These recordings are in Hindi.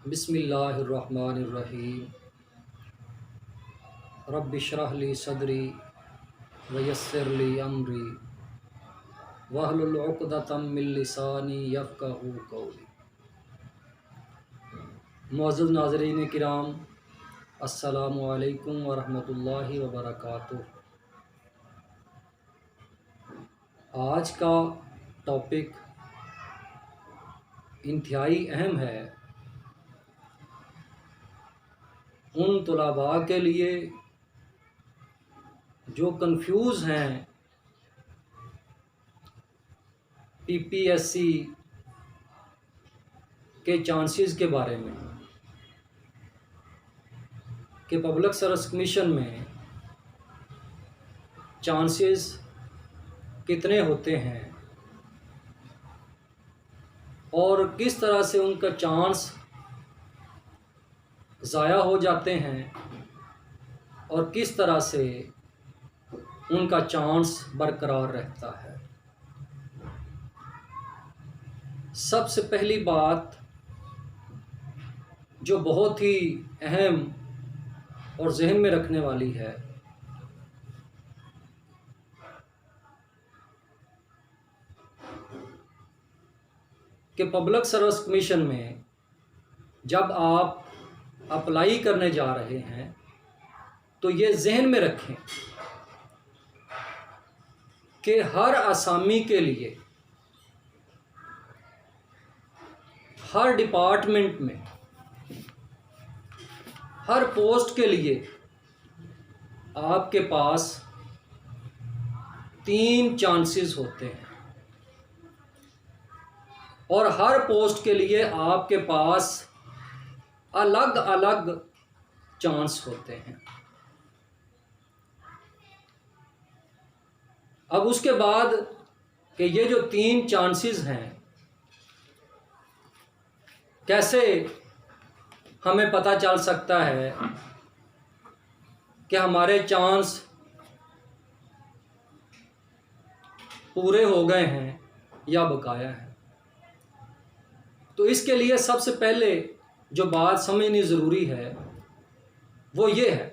बिस्मिल्लाहिर्रहमानिर्रहीम रब्बिश्रह ली सदरी वयस्सिर ली अमरी वहलुल उक़दतम मिन लिसानी यफ़क़हू क़ौली। मुअज़्ज़ज़ नाज़रीन किराम, अस्सलामु अलैकुम व रहमतुल्लाहि व बरकातुहू। आज का टॉपिक इंतहाई अहम है उन तुलाबा के लिए जो कंफ्यूज हैं पीपीएससी के चांसेस के बारे में कि पब्लिक सर्विस कमीशन में चांसेस कितने होते हैं और किस तरह से उनका चांस ज़ाया हो जाते हैं और किस तरह से उनका चांस बरकरार रहता है। सबसे पहली बात जो बहुत ही अहम और जहन में रखने वाली है कि पब्लिक सर्विस कमीशन में जब आप अप्लाई करने जा रहे हैं तो ये जहन में रखें कि हर आसामी के लिए हर डिपार्टमेंट में हर पोस्ट के लिए आपके पास 3 चांसेस होते हैं और हर पोस्ट के लिए आपके पास अलग अलग चांस होते हैं। अब उसके बाद कि ये जो 3 चांसेस हैं कैसे हमें पता चल सकता है कि हमारे चांस पूरे हो गए हैं या बकाया है। तो इसके लिए सबसे पहले जो बात समझनी ज़रूरी है वो ये है,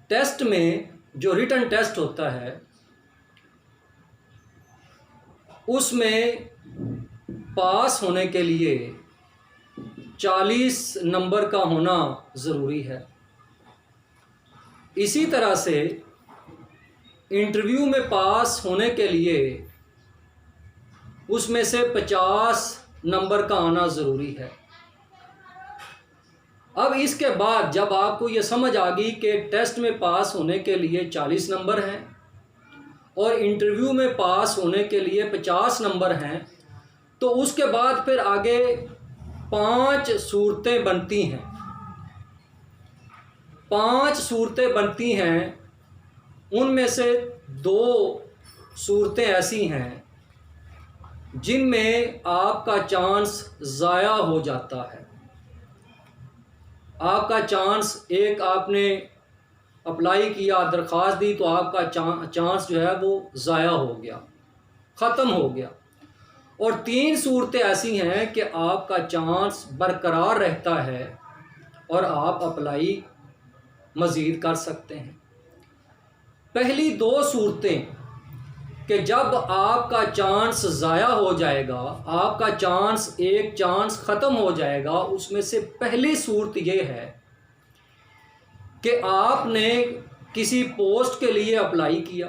टेस्ट में जो रिटन टेस्ट होता है उसमें पास होने के लिए 40 नंबर का होना ज़रूरी है। इसी तरह से इंटरव्यू में पास होने के लिए उसमें से 50 नंबर का आना ज़रूरी है। अब इसके बाद जब आपको ये समझ आ गई कि टेस्ट में पास होने के लिए 40 नंबर हैं और इंटरव्यू में पास होने के लिए 50 नंबर हैं, तो उसके बाद फिर आगे 5 सूरतें बनती हैं। 5 सूरतें बनती हैं, उनमें से 2 सूरतें ऐसी हैं जिनमें आपका चांस ज़ाया हो जाता है। आपका चांस, एक आपने अप्लाई किया, दरख्वास्त दी, तो आपका चांस जो है वो ज़ाया हो गया, ख़त्म हो गया। और 3 सूरतें ऐसी हैं कि आपका चांस बरकरार रहता है और आप अप्लाई मज़ीद कर सकते हैं। पहली 2 सूरतें कि जब आपका चांस ज़ाया हो जाएगा, आपका चांस, एक चांस ख़त्म हो जाएगा, उसमें से पहली सूरत ये है कि आपने किसी पोस्ट के लिए अप्लाई किया,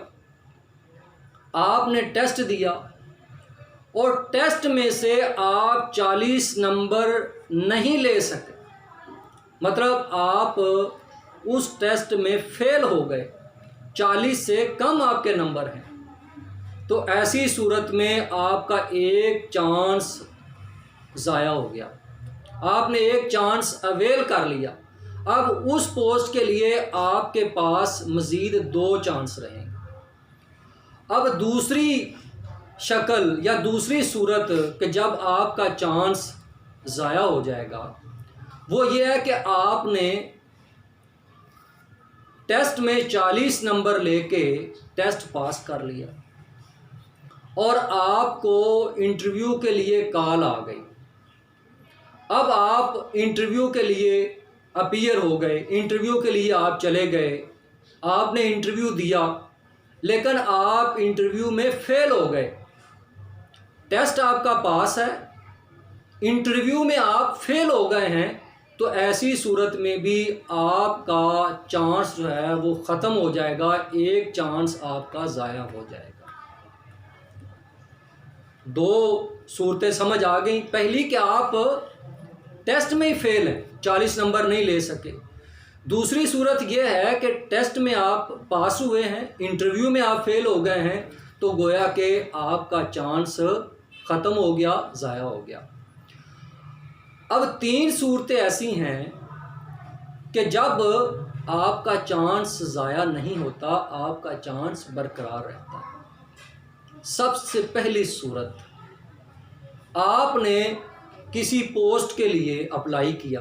आपने टेस्ट दिया और टेस्ट में से आप 40 नंबर नहीं ले सके, मतलब आप उस टेस्ट में फेल हो गए, 40 से कम आपके नंबर हैं, तो ऐसी सूरत में आपका एक चांस ज़ाया हो गया। आपने एक चांस अवेल कर लिया। अब उस पोस्ट के लिए आपके पास मज़ीद 2 चांस रहेंगे। अब दूसरी शक्ल या दूसरी सूरत कि जब आपका चांस ज़ाया हो जाएगा वो ये है कि आपने टेस्ट में 40 नंबर लेके टेस्ट पास कर लिया और आपको इंटरव्यू के लिए कॉल आ गई अब आप इंटरव्यू के लिए अपीयर हो गए, इंटरव्यू के लिए आप चले गए, आपने इंटरव्यू दिया, लेकिन आप इंटरव्यू में फेल हो गए। टेस्ट आपका पास है, इंटरव्यू में आप फेल हो गए हैं, तो ऐसी सूरत में भी आपका चांस जो है वो ख़त्म हो जाएगा, एक चांस आपका ज़ाया हो जाएगा। दो सूरतें समझ आ गई। पहली कि आप टेस्ट में ही फेल हैं, 40 नंबर नहीं ले सके। दूसरी सूरत यह है कि टेस्ट में आप पास हुए हैं, इंटरव्यू में आप फेल हो गए हैं, तो गोया कि आपका चांस ख़त्म हो गया, ज़ाया हो गया। अब 3 सूरतें ऐसी हैं कि जब आपका चांस ज़ाया नहीं होता, आपका चांस बरकरार रहता है। सबसे पहली सूरत, आपने किसी पोस्ट के लिए अप्लाई किया।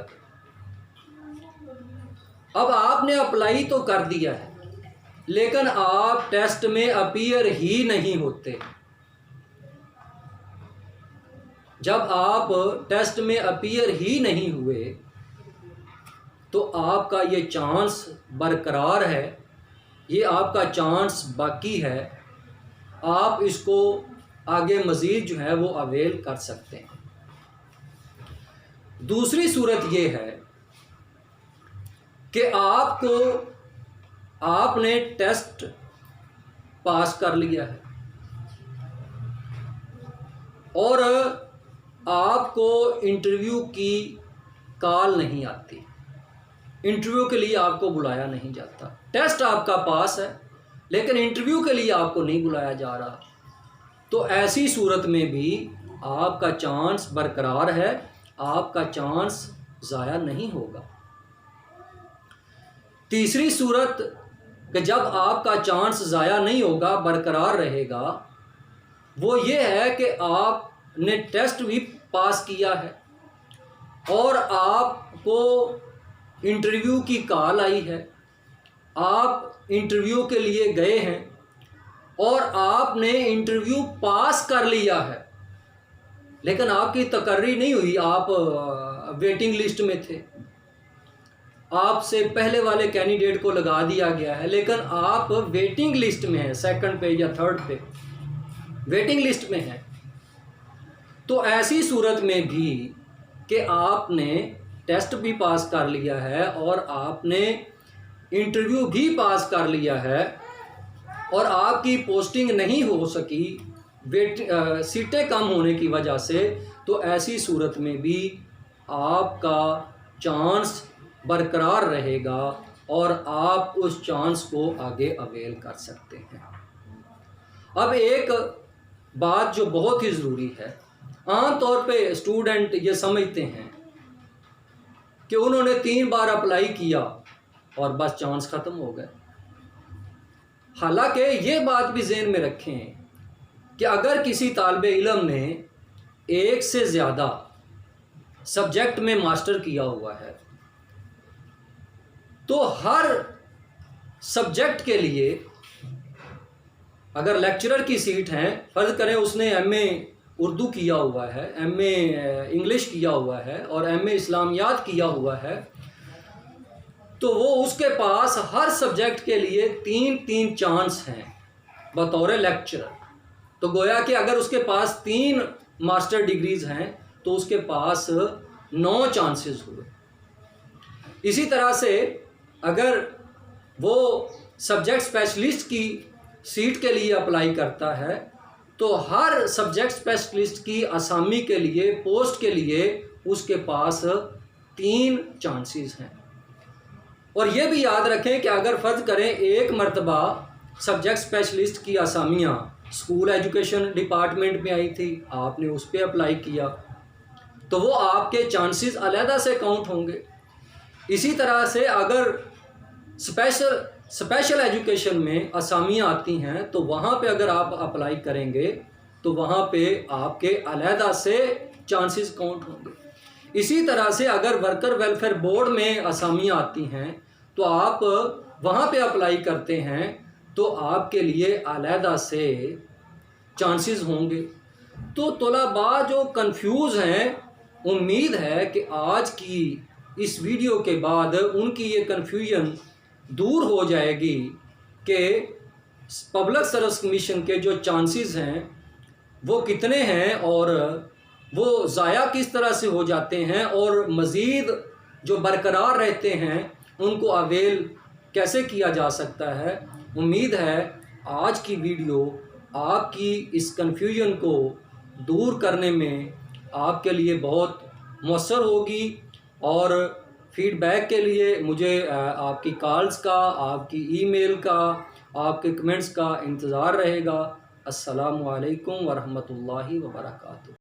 अब आपने अप्लाई तो कर दिया है, लेकिन आप टेस्ट में अपीयर ही नहीं होते। जब आप टेस्ट में अपीयर ही नहीं हुए, तो आपका ये चांस बरकरार है, ये आपका चांस बाकी है, आप इसको आगे मज़ीद जो है वो अवेल कर सकते हैं। दूसरी सूरत ये है कि आपने टेस्ट पास कर लिया है और आपको इंटरव्यू की कॉल नहीं आती, इंटरव्यू के लिए आपको बुलाया नहीं जाता। टेस्ट आपका पास है, लेकिन इंटरव्यू के लिए आपको नहीं बुलाया जा रहा, तो ऐसी सूरत में भी आपका चांस बरकरार है, आपका चांस ज़ाया नहीं होगा। तीसरी सूरत कि जब आपका चांस ज़ाया नहीं होगा, बरकरार रहेगा, वो ये है कि आपने टेस्ट भी पास किया है और आपको इंटरव्यू की कॉल आई है, आप इंटरव्यू के लिए गए हैं और आपने इंटरव्यू पास कर लिया है, लेकिन आपकी तकर्री नहीं हुई, आप वेटिंग लिस्ट में थे, आपसे पहले वाले कैंडिडेट को लगा दिया गया है, लेकिन आप वेटिंग लिस्ट में हैं, सेकंड पे या थर्ड पे वेटिंग लिस्ट में हैं। तो ऐसी सूरत में भी कि आपने टेस्ट भी पास कर लिया है और आपने इंटरव्यू भी पास कर लिया है और आपकी पोस्टिंग नहीं हो सकी, सीटें कम होने की वजह से, तो ऐसी सूरत में भी आपका चांस बरकरार रहेगा और आप उस चांस को आगे अवेल कर सकते हैं। अब एक बात जो बहुत ही ज़रूरी है, आम तौर पे स्टूडेंट ये समझते हैं कि उन्होंने 3 बार अप्लाई किया और बस चांस ख़त्म हो गए। हालांकि ये बात भी ज़हन में रखें कि अगर किसी तालिबे इल्म ने 1 से ज़्यादा सब्जेक्ट में मास्टर किया हुआ है, तो हर सब्जेक्ट के लिए अगर लेक्चरर की सीट है, फ़र्ज़ करें उसने एमए उर्दू किया हुआ है, एमए इंग्लिश किया हुआ है और एमए इस्लामियात किया हुआ है, तो वो उसके पास हर सब्जेक्ट के लिए 3-3 चांस हैं बतौर लेक्चरर। तो गोया कि अगर उसके पास 3 मास्टर डिग्रीज़ हैं तो उसके पास 9 चांसेस हुए। इसी तरह से अगर वो सब्जेक्ट स्पेशलिस्ट की सीट के लिए अप्लाई करता है तो हर सब्जेक्ट स्पेशलिस्ट की असामी के लिए, पोस्ट के लिए उसके पास 3 चांसेस हैं। और ये भी याद रखें कि अगर फ़र्ज़ करें एक मरतबा सब्जेक्ट स्पेशलिस्ट की असामियाँ स्कूल एजुकेशन डिपार्टमेंट में आई थी, आपने उस पर अप्लाई किया, तो वो आपके चांसेस अलहदा से काउंट होंगे। इसी तरह से अगर स्पेशल एजुकेशन में असामियाँ आती हैं तो वहाँ पे अगर आप अप्लाई करेंगे तो वहाँ पे आपके अलहदा से चांसेस काउंट होंगे। इसी तरह से अगर वर्कर वेलफेयर बोर्ड में असामियाँ आती हैं तो आप वहाँ पे अप्लाई करते हैं तो आपके लिए अलहदा से चांसेस होंगे। तो तलबा जो कंफ्यूज हैं उम्मीद है कि आज की इस वीडियो के बाद उनकी ये कन्फ्यूजन दूर हो जाएगी कि पब्लिक सर्विस कमीशन के जो चांसेस हैं वो कितने हैं और वो ज़ाया किस तरह से हो जाते हैं और मज़ीद जो बरकरार रहते हैं उनको अवेल कैसे किया जा सकता है। उम्मीद है आज की वीडियो आपकी इस कन्फ्यूजन को दूर करने में आपके लिए बहुत मौसर होगी और फीडबैक के लिए मुझे आपकी कॉल्स का, आपकी ईमेल का, आपके कमेंट्स का इंतज़ार रहेगा। अस्सलामु अलैकुम वरहमतुल्लाहि वबरकातुहू।